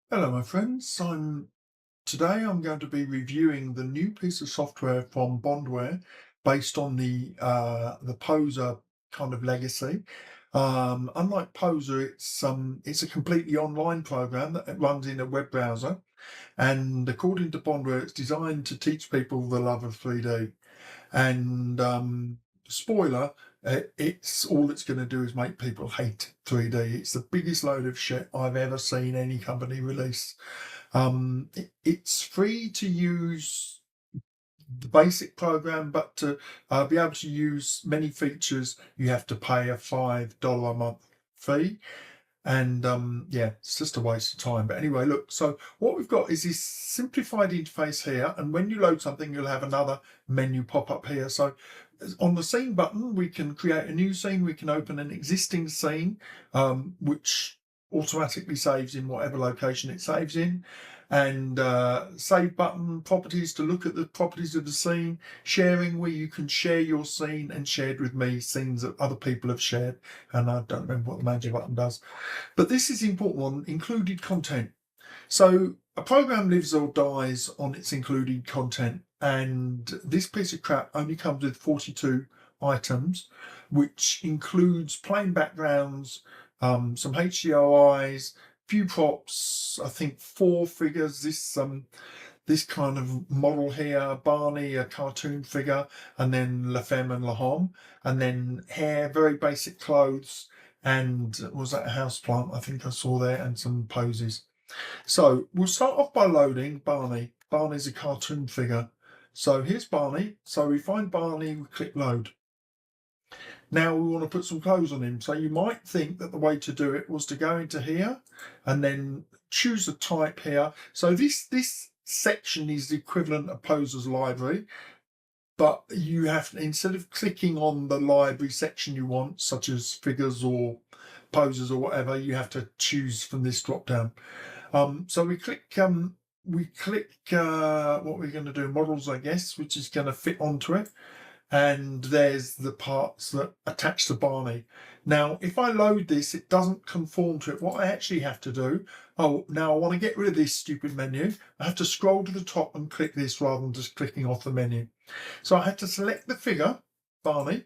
Hello, my friends. Today I'm going to be reviewing the new piece of software from Bondware based on the Poser kind of legacy. Unlike Poser, it's a completely online program that it runs in a web browser, and according to Bondware, it's designed to teach people the love of 3D. And spoiler, it's all it's going to do is make people hate 3D. It's the biggest load of shit I've ever seen any company release. It's free to use the basic program, but to be able to use many features, you have to pay a $5 a month fee. And yeah, it's just a waste of time. But anyway, look, so what we've got is this simplified interface here, and when you load something, you'll have another menu pop up here. So on the scene button, we can create a new scene, we can open an existing scene, which automatically saves in whatever location it saves in, and save button, properties to look at the properties of the scene, sharing where you can share your scene, and shared with me scenes that other people have shared. And I don't remember what the magic button does. But this is the important one, included content. So a program lives or dies on its included content, and this piece of crap only comes with 42 items, which includes plain backgrounds, some HDRIs, few props, I think 4 figures, this kind of model here, Barney, a cartoon figure, and then La Femme and La Homme, and then hair, very basic clothes, and was that a house plant I think I saw there, and some poses. So we'll start off by loading Barney. Barney's a cartoon figure. So here's Barney. So we find Barney, we click load. Now we want to put some clothes on him. So you might think that the way to do it was to go into here and then choose a type here. So this section is the equivalent of Poser's library, but you have to, instead of clicking on the library section you want, such as figures or poses or whatever, you have to choose from this drop down. So we click what we're going to do, models, I guess, which is going to fit onto it. And there's the parts that attach to Barney. Now, if I load this, it doesn't conform to it. What I actually have to do, now I want to get rid of this stupid menu. I have to scroll to the top and click this rather than just clicking off the menu. So I have to select the figure, Barney,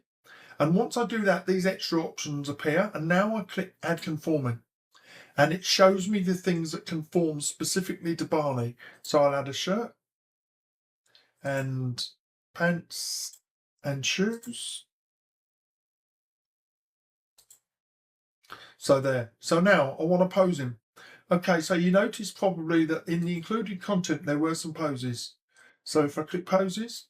and once I do that, these extra options appear, and now I click Add Conforming. And it shows me the things that conform specifically to Barney. So I'll add a shirt and pants and shoes. So there. So now I want to pose him. Okay, so you notice probably that in the included content there were some poses. So if I click poses,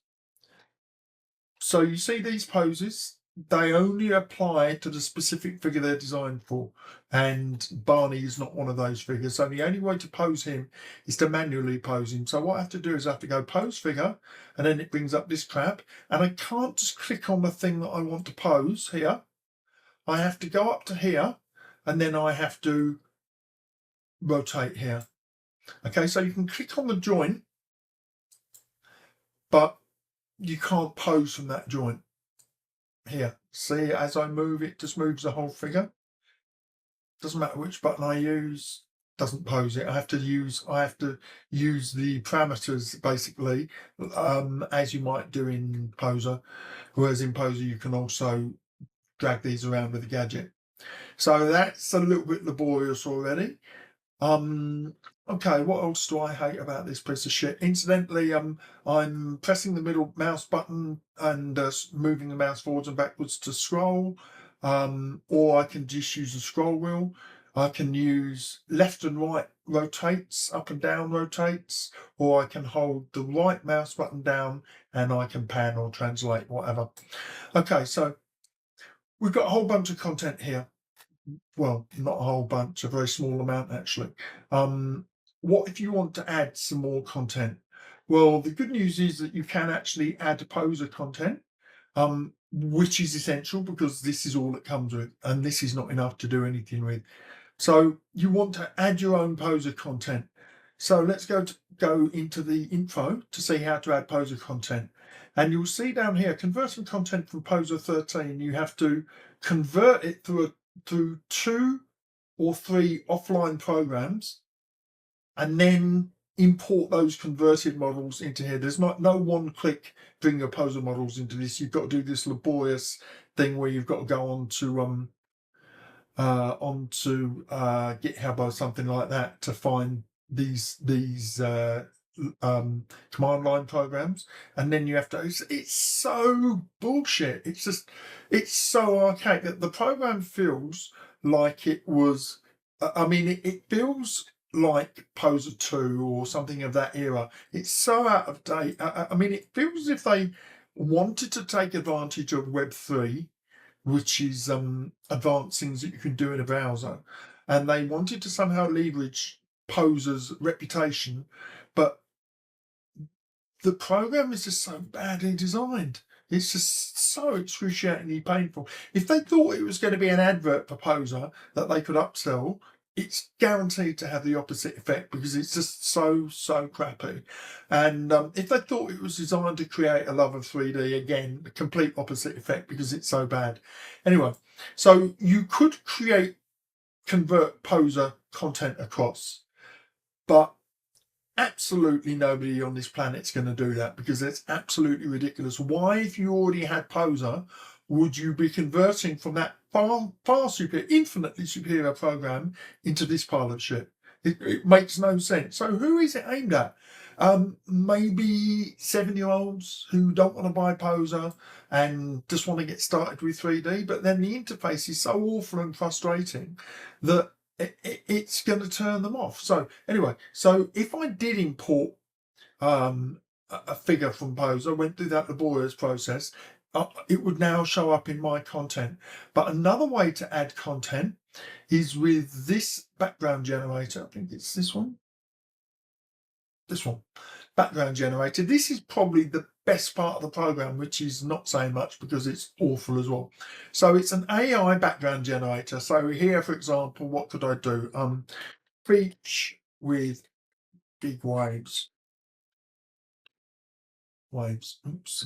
so you see these poses, they only apply to the specific figure they're designed for. And Barney is not one of those figures. So the only way to pose him is to manually pose him. So what I have to do is I have to go pose figure, and then it brings up this crap. And I can't just click on the thing that I want to pose here. I have to go up to here, and then I have to rotate here. Okay, so you can click on the joint, but you can't pose from that joint. Here, see, as I move, it just moves the whole figure. Doesn't matter which button I use, doesn't pose it. I have to use the parameters basically, as you might do in Poser. Whereas in Poser you can also drag these around with a gadget. So that's a little bit laborious already. Okay, what else do I hate about this piece of shit? Incidentally, I'm pressing the middle mouse button and moving the mouse forwards and backwards to scroll, or I can just use the scroll wheel. I can use left and right rotates, up and down rotates, or I can hold the right mouse button down and I can pan or translate, whatever. Okay, so we've got a whole bunch of content here. Well, not a whole bunch, a very small amount actually. What if you want to add some more content? Well, the good news is that you can actually add poser content, which is essential because this is all it comes with, and this is not enough to do anything with. So you want to add your own poser content. So let's go into the info to see how to add poser content. And you'll see down here, converting content from Poser 13, you have to convert it through 2 or 3 offline programs, and then import those converted models into here. There's not no one click bring your poser models into this. You've got to do this laborious thing where you've got to go onto GitHub or something like that to find these command line programs, and then you have to. It's so bullshit. It's so archaic that the program feels like it was. I mean, it feels like Poser 2 or something of that era. It's so out of date. I mean, it feels as if they wanted to take advantage of Web3, which is advanced things that you can do in a browser, and they wanted to somehow leverage Poser's reputation, but the program is just so badly designed. It's just so excruciatingly painful. If they thought it was going to be an advert for Poser that they could upsell, it's guaranteed to have the opposite effect because it's just so crappy. And if they thought it was designed to create a love of 3D, again, the complete opposite effect because it's so bad. Anyway, so you could convert Poser content across, but absolutely nobody on this planet's going to do that because it's absolutely ridiculous. Why, if you already had Poser, would you be converting from that far superior, infinitely superior program into this pile of shit? It makes no sense. So who is it aimed at? Maybe 7-year-olds who don't want to buy Poser and just want to get started with 3D, but then the interface is so awful and frustrating that it's going to turn them off. So anyway, so if I did import a figure from Poser, went through that laborious process, it would now show up in my content. But another way to add content is with this background generator. I think it's this one. This one, background generator. This is probably the best part of the program, which is not saying much because it's awful as well. So it's an AI background generator. So here, for example, what could I do? Beach with big waves. Oops,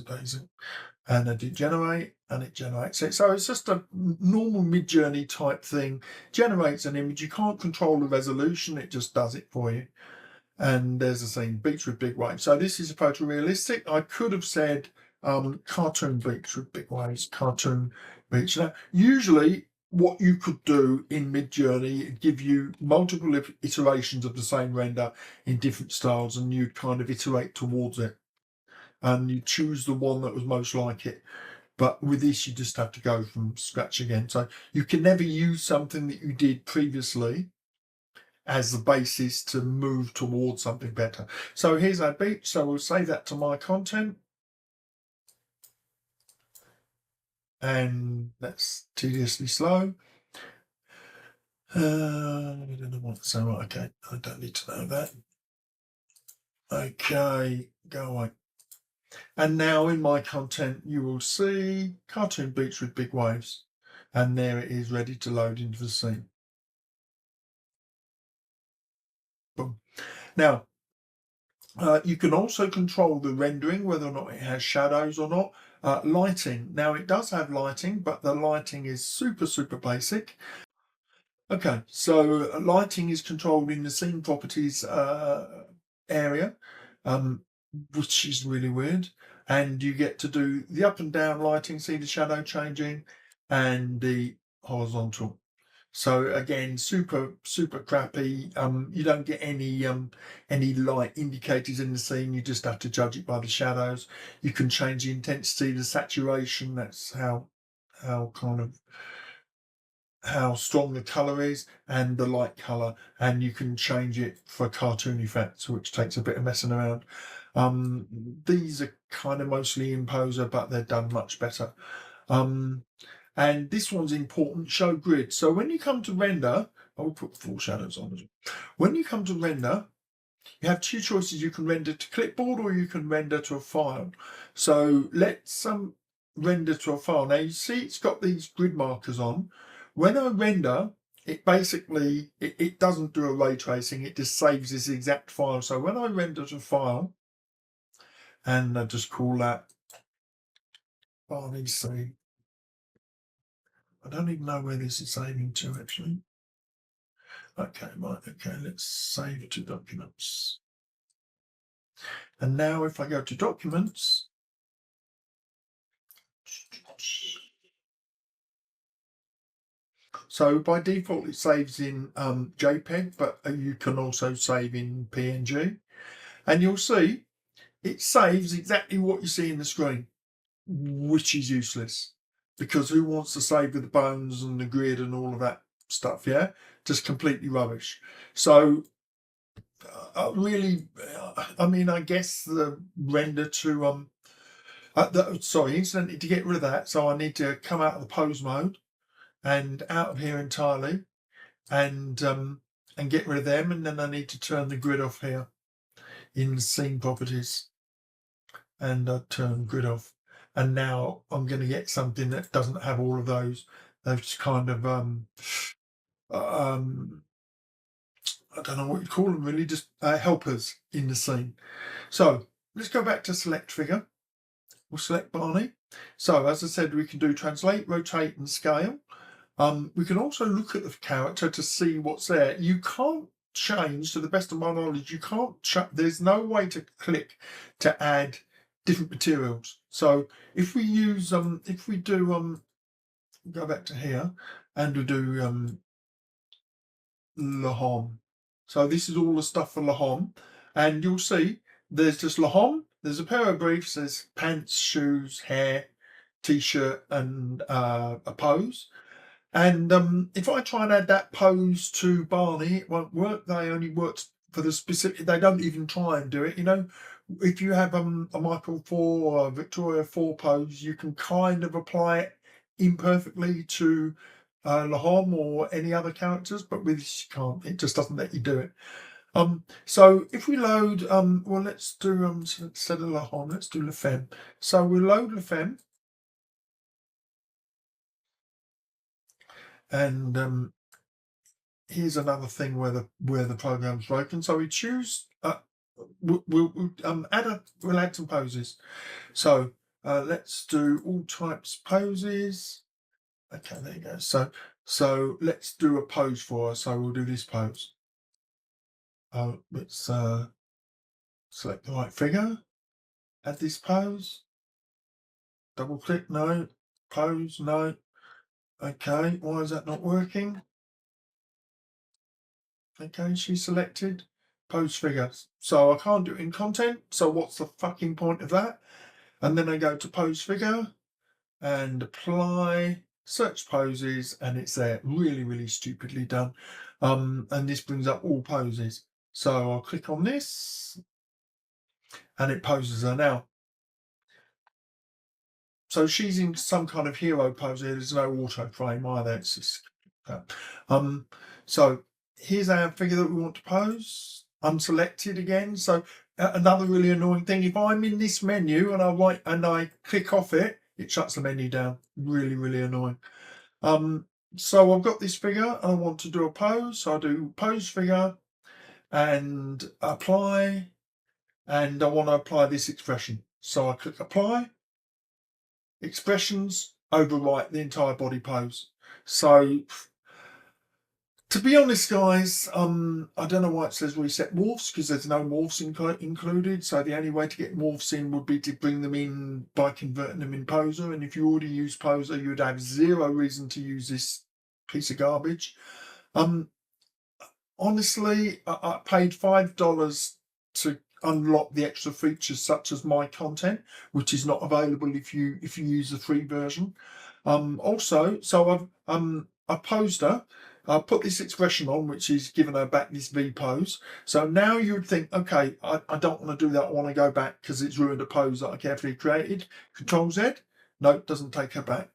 daisy. And I did generate, and it generates it. So it's just a normal mid-journey type thing. Generates an image. You can't control the resolution. It just does it for you. And there's a scene, beach with big waves. So this is a photorealistic. I could have said cartoon beach with big waves, cartoon beach. Now, usually what you could do in Midjourney, give you multiple iterations of the same render in different styles, and you'd kind of iterate towards it. And you choose the one that was most like it. But with this, you just have to go from scratch again. So you can never use something that you did previously as the basis to move towards something better. So here's our beach. So we'll save that to my content. And that's tediously slow. I don't know what, so okay, I don't need to know that. Okay, go away. And now in my content, you will see cartoon beach with big waves. And there it is, ready to load into the scene. Boom. Now, you can also control the rendering, whether or not it has shadows or not. Lighting. Now, it does have lighting, but the lighting is super basic. Okay, so lighting is controlled in the scene properties area, which is really weird. And you get to do the up and down lighting, see the shadow changing, and the horizontal. So again, super crappy. You don't get any light indicators in the scene. You just have to judge it by the shadows. You can change the intensity, the saturation. That's how kind of how strong the color is, and the light color, and you can change it for cartoon effects, which takes a bit of messing around. These are kind of mostly in Poser, but they're done much better. And this one's important, show grid. So when you come to render, I'll put full shadows on as well. When you come to render, you have two choices. You can render to clipboard or you can render to a file. So let's render to a file. Now you see it's got these grid markers on. When I render, it basically, it doesn't do a ray tracing, it just saves this exact file. So when I render to file, and I just call that REC. I don't even know where this is saving to actually. Okay, right, okay, let's save to documents. And now if I go to documents, so by default it saves in JPEG, but you can also save in PNG. And you'll see it saves exactly what you see in the screen, which is useless, because who wants to save with the bones and the grid and all of that stuff? Yeah, just completely rubbish. So really, I mean, I guess the render to sorry, incidentally, to get rid of that, so I need to come out of the pose mode and out of here entirely, and get rid of them, and then I need to turn the grid off here in scene properties, and I turn grid off, and now I'm going to get something that doesn't have all of those kind of I don't know what you call them really, just helpers in the scene. So let's go back to select figure. We'll select Barney. So as I said, we can do translate, rotate and scale. We can also look at the character to see what's there. You can't change, to the best of my knowledge, you can't there's no way to click to add different materials. So if we use if we do go back to here and we do Lahom. So this is all the stuff for Lahom, and you'll see there's just Lahom, there's a pair of briefs, there's pants, shoes, hair, t-shirt, and a pose. And if I try and add that pose to Barney, it won't work. They only work for the specific. They don't even try and do it. You know, if you have a Michael 4 or a Victoria 4 pose, you can kind of apply it imperfectly to Lahom or any other characters, but with this you can't. It just doesn't let you do it. So if we load, well, let's do instead of Lahom, let's do Lefem. So we'll load Lefem. And here's another thing where the program's broken. So we choose. We'll add some poses. So let's do all types poses. Okay, there you go. So let's do a pose for us. So we'll do this pose. Let's select the right figure. Add this pose. Double click. No. Pose. No. Okay. Why is that not working? Okay, she's selected pose figures. So I can't do it in content. So what's the fucking point of that? And then I go to pose figure and apply, search poses, and it's there. Really, really stupidly done. And this brings up all poses. So I'll click on this and it poses her now. So she's in some kind of hero pose here. There's no auto frame either. It's just so here's our figure that we want to pose. Unselected again. So another really annoying thing, if I'm in this menu and I click off it, it shuts the menu down. Really, really annoying. So I've got this figure and I want to do a pose. So I do pose figure and apply, and I want to apply this expression. So I click apply, expressions, overwrite the entire body pose. So to be honest, guys, I don't know why it says reset morphs, because there's no morphs included. So the only way to get morphs in would be to bring them in by converting them in Poser. And if you already use Poser, you would have zero reason to use this piece of garbage. Honestly, I paid $5 to unlock the extra features such as my content, which is not available if you use the free version. Also, so I've posed her. I put this expression on, which is giving her back this V pose. So now you would think, okay, I don't want to do that. I want to go back because it's ruined a pose that I carefully created. Control Z, no, it doesn't take her back.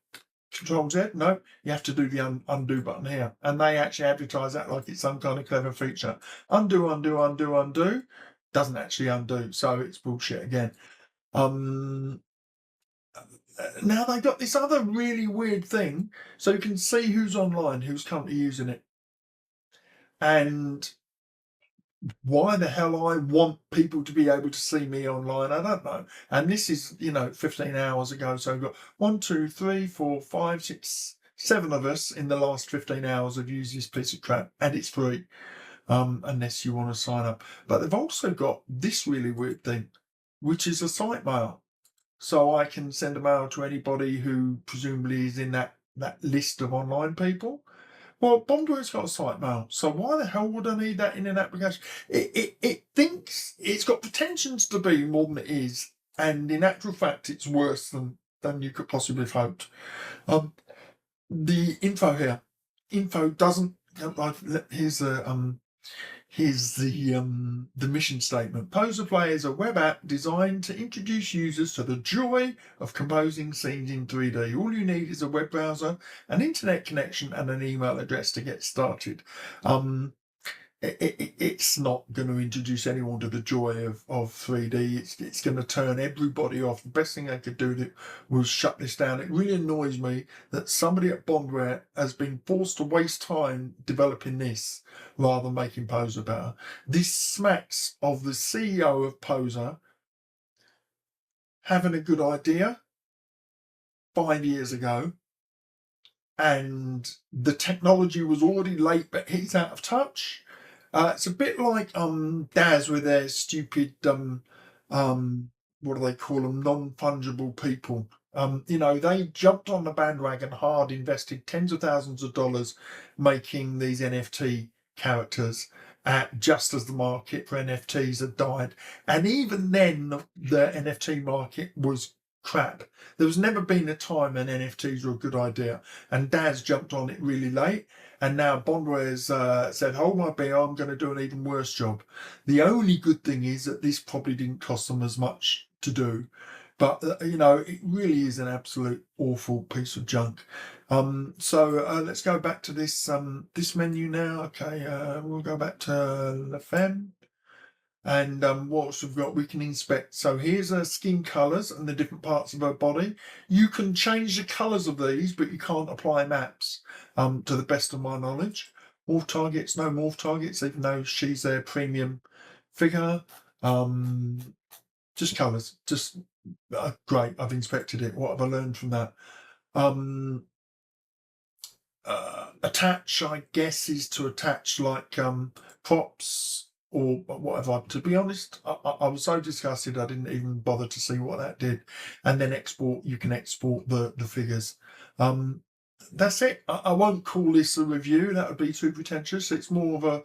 Control Z, no, you have to do the undo button here. And they actually advertise that like it's some kind of clever feature. Undo, undo, undo, undo. Doesn't actually undo, so it's bullshit again. Now they've got this other really weird thing, so you can see who's online, who's currently using it. And why the hell I want people to be able to see me online, I don't know. And this is, 15 hours ago. So I've got 1, 2, 3, 4, 5, 6, 7 of us in the last 15 hours have used this piece of crap, and it's free, unless you want to sign up. But they've also got this really weird thing, which is a site mail. So I can send a mail to anybody who presumably is in that list of online people. Well, Bondware's got a site mail, so why the hell would I need that in an application? It thinks it's got pretensions to be more than it is, and in actual fact, it's worse than you could possibly have hoped. The info doesn't. Here's the mission statement. PoserPlay is a web app designed to introduce users to the joy of composing scenes in 3D. All you need is a web browser, an internet connection, and an email address to get started. It's not going to introduce anyone to the joy of 3D. It's going to turn everybody off. The best thing they could do was shut this down. It really annoys me that somebody at Bondware has been forced to waste time developing this rather than making Poser better. This smacks of the CEO of Poser having a good idea 5 years ago, and the technology was already late, but he's out of touch. It's a bit like Daz with their stupid what do they call them? Non-fungible people. They jumped on the bandwagon hard, invested tens of thousands of dollars making these NFT characters just as the market for NFTs had died. And even then, the NFT market was crap. There was never been a time when NFTs were a good idea, and Daz jumped on it really late. And now Bondware's said, hold my beer, I'm going to do an even worse job. The only good thing is that this probably didn't cost them as much to do. But, it really is an absolute awful piece of junk. So let's go back to this menu now. Okay, we'll go back to Laughable. And what else we've got, we can inspect. So here's her skin colours and the different parts of her body. You can change the colours of these, but you can't apply maps, to the best of my knowledge. Morph targets, no morph targets, even though she's their premium figure. Just colours, just great. I've inspected it. What have I learned from that? Attach, I guess, is to attach like props or whatever. To be honest, I was so disgusted I didn't even bother to see what that did. And then export, you can export the figures. That's it. I won't call this a review. That would be too pretentious. It's more of a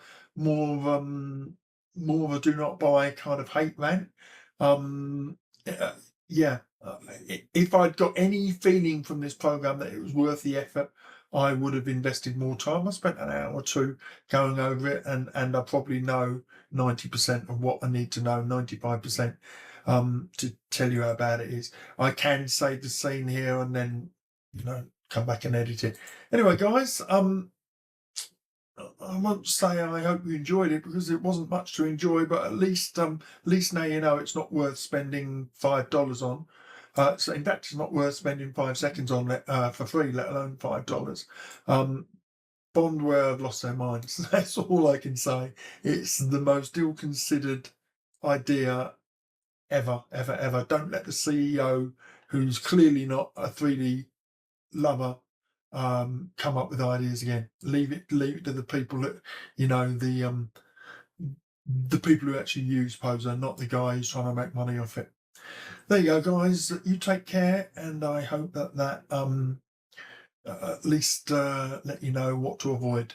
do not buy kind of hate rant. If I'd got any feeling from this program that it was worth the effort, I would have invested more time. I spent an hour or two going over it, and I probably know 90% of what I need to know, 95% to tell you how bad it is. I can save the scene here and then, come back and edit it. Anyway, guys, I won't say I hope you enjoyed it, because it wasn't much to enjoy, but at least now you know it's not worth spending $5 on. So in fact, it's not worth spending 5 seconds on for free, let alone $5. Bondware have lost their minds. That's all I can say. It's the most ill-considered idea ever. Don't let the CEO, who's clearly not a 3D lover, come up with ideas again. Leave it to the people that, the people who actually use Poser, not the guy who's trying to make money off it. There you go, guys. You take care, and I hope that at least let you know what to avoid.